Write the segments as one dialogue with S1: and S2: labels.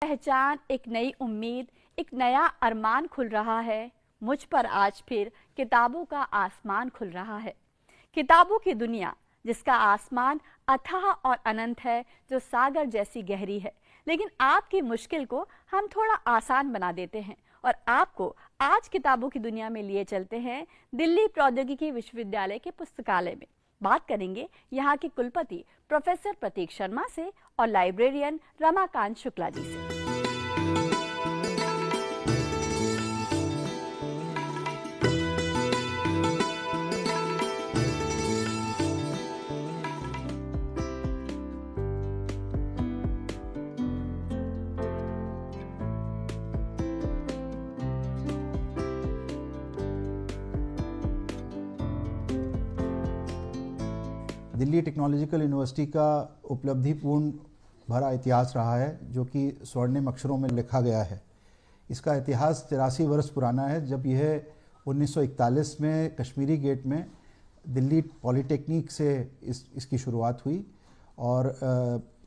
S1: पहचान, एक नई उम्मीद, एक नया अरमान खुल रहा है। मुझ पर आज फिर किताबों का आसमान खुल रहा है। किताबों की दुनिया जिसका आसमान अथाह और अनंत है, जो सागर जैसी गहरी है। लेकिन आपकी मुश्किल को हम थोड़ा आसान बना देते हैं और आपको आज किताबों की दुनिया में लिए चलते हैं दिल्ली प्रौद्योगिकी विश्वविद्यालय के पुस्तकालय में। बात करेंगे यहाँ के कुलपति प्रोफेसर प्रतीक शर्मा से और लाइब्रेरियन रमाकांत शुक्ला जी से।
S2: दिल्ली टेक्नोलॉजिकल यूनिवर्सिटी का उपलब्धिपूर्ण भरा इतिहास रहा है, जो कि स्वर्णिम अक्षरों में लिखा गया है। इसका इतिहास 83 वर्ष पुराना है, जब यह 1941 में कश्मीरी गेट में दिल्ली पॉलिटेक्निक से इसकी शुरुआत हुई और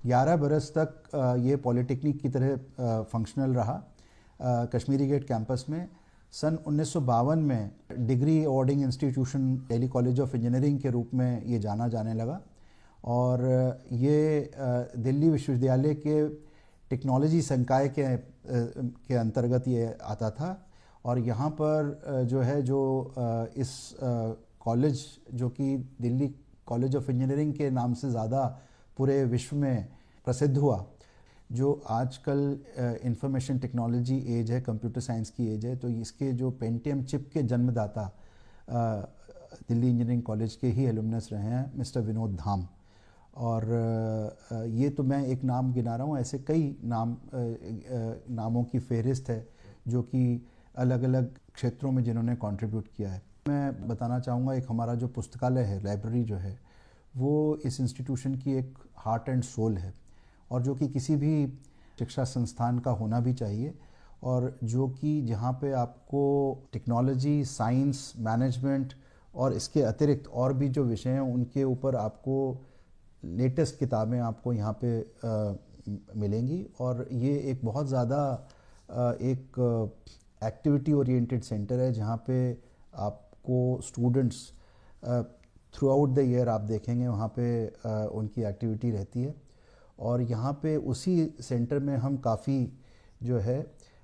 S2: 11 बरस तक ये पॉलिटेक्निक की तरह फंक्शनल रहा कश्मीरी गेट कैंपस में। सन 1952 में degree awarding institution Delhi college of engineering के रूप में ये जाना जाने लगा और ये दिल्ली विश्वविद्यालय के टेक्नोलॉजी संकाय के अंतर्गत ये आता था। और यहाँ पर इस कॉलेज, जो कि दिल्ली कॉलेज ऑफ इंजीनियरिंग के नाम से ज़्यादा पूरे विश्व में प्रसिद्ध हुआ, जो आजकल इंफॉर्मेशन टेक्नोलॉजी एज है, कंप्यूटर साइंस की एज है, तो इसके जो पेंटियम चिप के जन्मदाता दिल्ली इंजीनियरिंग कॉलेज के ही एलुमनस रहे हैं, मिस्टर विनोद धाम। और ये तो मैं एक नाम गिना रहा हूँ, ऐसे कई नामों की फहरिस्त है जो कि अलग अलग क्षेत्रों में जिन्होंने कंट्रीब्यूट किया है। मैं बताना चाहूँगा, एक हमारा जो पुस्तकालय है, लाइब्रेरी जो है, वो इस इंस्टीट्यूशन की एक हार्ट एंड सोल है और जो कि किसी भी शिक्षा संस्थान का होना भी चाहिए, और जो कि जहाँ पे आपको टेक्नोलॉजी, साइंस, मैनेजमेंट और इसके अतिरिक्त और भी जो विषय हैं उनके ऊपर आपको लेटेस्ट किताबें आपको यहाँ पे मिलेंगी। और ये एक बहुत ज़्यादा एक एक्टिविटी ओरिएंटेड सेंटर है, जहाँ पे आपको students through out the year आप देखेंगे वहाँ पे उनकी एक्टिविटी रहती है। और यहाँ पे उसी सेंटर में हम काफ़ी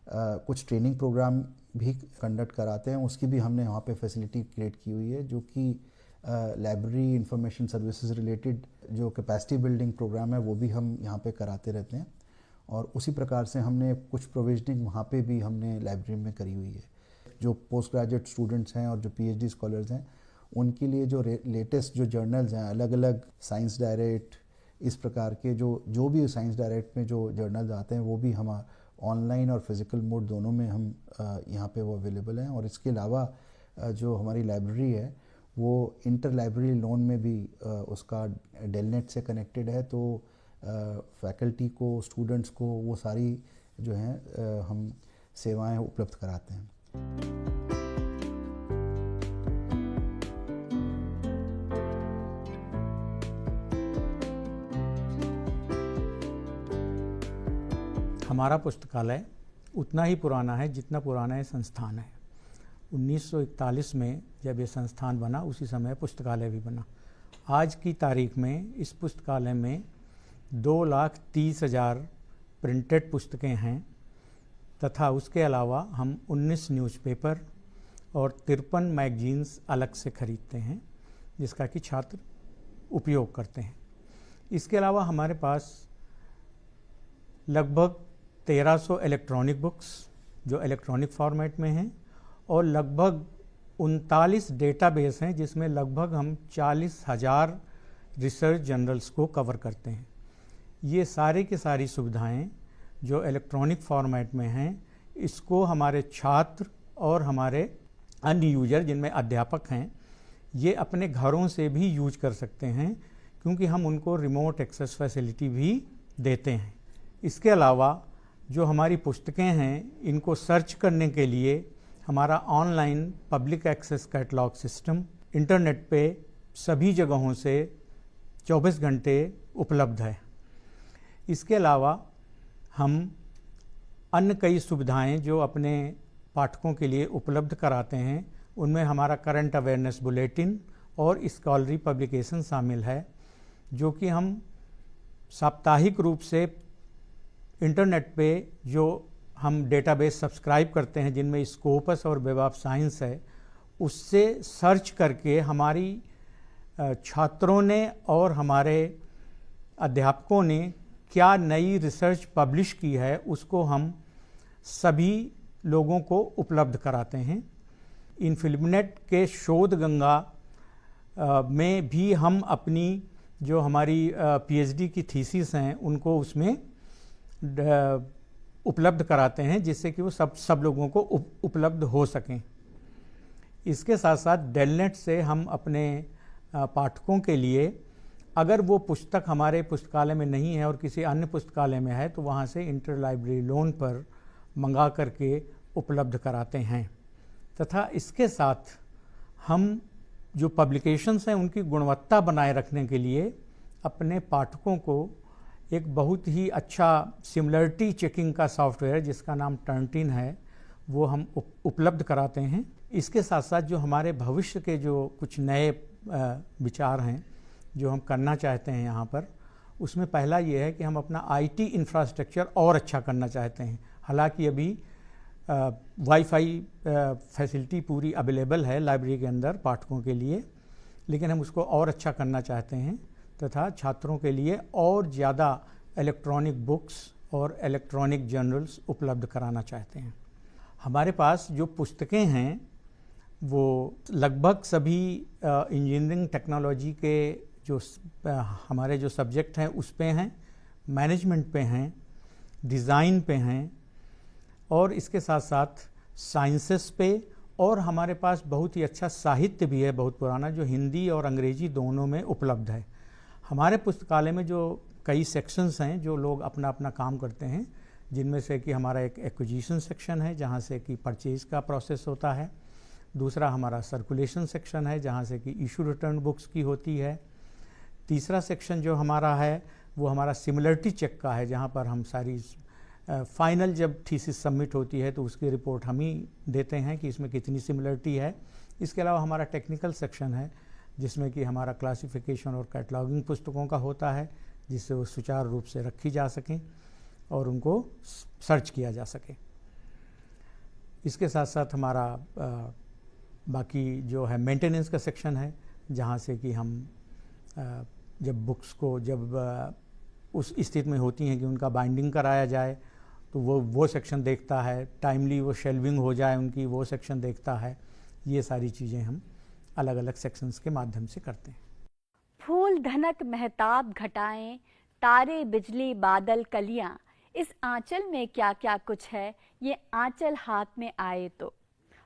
S2: कुछ ट्रेनिंग प्रोग्राम भी कंडक्ट कराते हैं, उसकी भी हमने वहाँ पे फैसिलिटी क्रिएट की हुई है, जो कि लाइब्रेरी इंफॉर्मेशन सर्विसेज रिलेटेड जो कैपेसिटी बिल्डिंग प्रोग्राम है वो भी हम यहाँ पे कराते रहते हैं। और उसी प्रकार से हमने कुछ प्रोविजनिंग वहाँ पे भी हमने लाइब्रेरी में करी हुई है। जो पोस्ट ग्रेजुएट स्टूडेंट्स हैं और जो PhD स्कॉलर्स हैं, उनके लिए जो लेटेस्ट जो जर्नल्स हैं, अलग अलग साइंस डायरेक्ट, इस प्रकार के जो भी साइंस डायरेक्ट में जो जर्नल्स आते हैं, वो भी हम ऑनलाइन और फिज़िकल मोड दोनों में हम यहाँ पे वो अवेलेबल हैं। और इसके अलावा जो हमारी लाइब्रेरी है वो इंटर लाइब्रेरी लोन में भी उसका डेलनेट से कनेक्टेड है, तो फैकल्टी को, स्टूडेंट्स को वो सारी जो हैं हम सेवाएं उपलब्ध कराते हैं।
S3: हमारा पुस्तकालय उतना ही पुराना है जितना पुराना ये संस्थान है। 1941 में जब ये संस्थान बना, उसी समय पुस्तकालय भी बना। आज की तारीख में इस पुस्तकालय में 2,30,000 प्रिंटेड पुस्तकें हैं तथा उसके अलावा हम 19 न्यूज़पेपर और 53 मैगजीन्स अलग से खरीदते हैं, जिसका कि छात्र उपयोग करते हैं। इसके अलावा हमारे पास लगभग 1300 इलेक्ट्रॉनिक बुक्स जो इलेक्ट्रॉनिक फॉर्मेट में हैं और लगभग 39 डेटाबेस हैं, जिसमें लगभग हम 40,000 रिसर्च जर्नल्स को कवर करते हैं। ये सारी की सारी सुविधाएं जो इलेक्ट्रॉनिक फॉर्मेट में हैं, इसको हमारे छात्र और हमारे अन्य यूजर, जिनमें अध्यापक हैं, ये अपने घरों से भी यूज कर सकते हैं, क्योंकि हम उनको रिमोट एक्सेस फैसिलिटी भी देते हैं। इसके अलावा जो हमारी पुस्तकें हैं, इनको सर्च करने के लिए हमारा online public access catalogue system internet पे सभी जगहों से 24 घंटे उपलब्ध है। इसके अलावा हम अन्य कई सुविधाएं जो अपने पाठकों के लिए उपलब्ध कराते हैं, उनमें हमारा करंट अवेयरनेस बुलेटिन और स्कॉलरी पब्लिकेशन शामिल है, जो कि हम साप्ताहिक रूप से इंटरनेट पे जो हम डेटाबेस सब्सक्राइब करते हैं जिनमें स्कोपस और वेब ऑफ साइंस है, उससे सर्च करके हमारी छात्रों ने और हमारे अध्यापकों ने क्या नई रिसर्च पब्लिश की है उसको हम सभी लोगों को उपलब्ध कराते हैं। इन्फिल्मनेट के शोध गंगा में भी हम अपनी जो हमारी पीएचडी की थीसिस हैं उनको उसमें उपलब्ध कराते हैं, जिससे कि वो सब लोगों को उपलब्ध हो सकें। इसके साथ साथ डेलनेट से हम अपने पाठकों के लिए, अगर वो पुस्तक हमारे पुस्तकालय में नहीं है और किसी अन्य पुस्तकालय में है, तो वहाँ से इंटर लाइब्रेरी लोन पर मंगा करके उपलब्ध कराते हैं। तथा इसके साथ हम जो पब्लिकेशंस हैं उनकी गुणवत्ता बनाए रखने के लिए अपने पाठकों को एक बहुत ही अच्छा सिमिलरिटी चेकिंग का सॉफ्टवेयर जिसका नाम टर्नटिन है वो हम उपलब्ध कराते हैं। इसके साथ साथ जो हमारे भविष्य के जो कुछ नए विचार हैं जो हम करना चाहते हैं यहाँ पर, उसमें पहला ये है कि हम अपना आईटी इंफ्रास्ट्रक्चर और अच्छा करना चाहते हैं। हालांकि अभी वाईफाई फैसिलिटी पूरी अवेलेबल है लाइब्रेरी के अंदर पाठकों के लिए, लेकिन हम उसको और अच्छा करना चाहते हैं तथा छात्रों के लिए और ज़्यादा इलेक्ट्रॉनिक बुक्स और इलेक्ट्रॉनिक जर्नल्स उपलब्ध कराना चाहते हैं। हमारे पास जो पुस्तकें हैं वो लगभग सभी इंजीनियरिंग टेक्नोलॉजी के जो हमारे जो सब्जेक्ट हैं उस पे हैं, मैनेजमेंट पे हैं, डिज़ाइन पे हैं और इसके साथ साथ साइंसेस पे, और हमारे पास बहुत ही अच्छा साहित्य भी है बहुत पुराना जो हिंदी और अंग्रेजी दोनों में उपलब्ध है। हमारे पुस्तकालय में जो कई सेक्शंस हैं जो लोग अपना अपना काम करते हैं, जिनमें से कि हमारा एक एक्विजिशन सेक्शन है जहाँ से कि परचेज का प्रोसेस होता है, दूसरा हमारा सर्कुलेशन सेक्शन है जहाँ से कि इशू रिटर्न बुक्स की होती है, तीसरा सेक्शन जो हमारा है वो हमारा सिमिलरिटी चेक का है जहाँ पर हम सारी फाइनल जब थीसिस सबमिट होती है तो उसकी रिपोर्ट हम ही देते हैं कि इसमें कितनी सिमिलरिटी है। इसके अलावा हमारा टेक्निकल सेक्शन है जिसमें कि हमारा क्लासिफिकेशन और कैटलॉगिंग पुस्तकों का होता है, जिससे वो सुचारू रूप से रखी जा सकें और उनको सर्च किया जा सके। इसके साथ साथ हमारा बाकी जो है मेंटेनेंस का सेक्शन है जहाँ से कि हम जब बुक्स को जब उस स्थिति में होती हैं कि उनका बाइंडिंग कराया जाए तो वो सेक्शन देखता है, टाइमली वो शेल्विंग हो जाए उनकी वो सेक्शन देखता है। ये सारी चीज़ें हम अलग अलग सेक्शंस के माध्यम से करते हैं।
S1: फूल धनक महताब घटाएं, तारे बिजली बादल कलियां, इस आंचल में क्या क्या कुछ है, ये आंचल हाथ में आए तो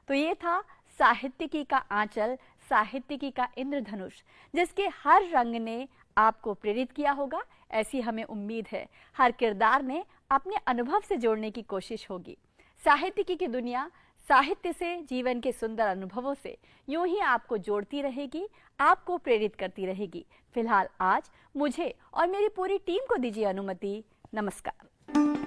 S1: ये था साहित्यिकी का आंचल, साहित्यिकी का इंद्रधनुष, जिसके हर रंग ने आपको प्रेरित किया होगा। ऐसी हमें उम्मीद है हर किरदार ने अपने अनुभव से जोड़ने की कोशिश होगी। साहित्यिकी की दुनिया साहित्य से, जीवन के सुंदर अनुभवों से यूं ही आपको जोड़ती रहेगी, आपको प्रेरित करती रहेगी। फिलहाल आज मुझे और मेरी पूरी टीम को दीजिए अनुमति। नमस्कार।